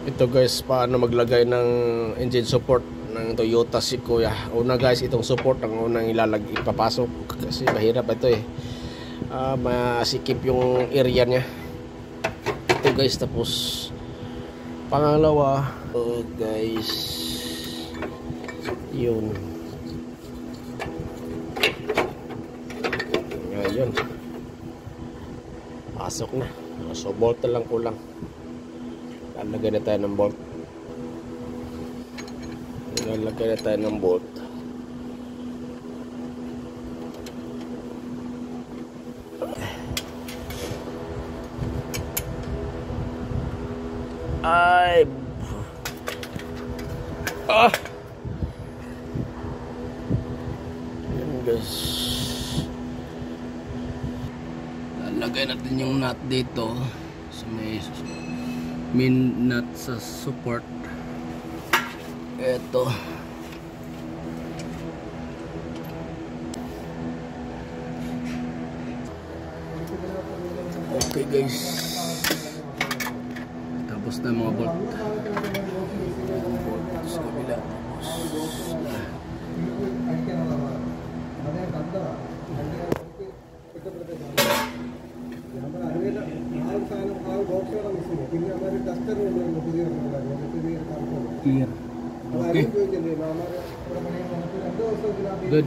Ito guys, paano maglagay ng engine support ng Toyota Sequoia. Una guys, itong support ang unang ipapasok kasi mahirap ito eh. Masikip yung area niya. Ito guys, tapos pangalawa, guys, yun. Ngayon, pasok na. So bolt na lang kulang. Lalagay na tayo ng bolt. Lalagay na tayo ng bolt. Ay! Yan guys. Lalagay natin yung nut dito sa may main nut sa support. Ito. Okay guys. Tapos na mga bolt. Sa kabila. Clear. Okay. Good.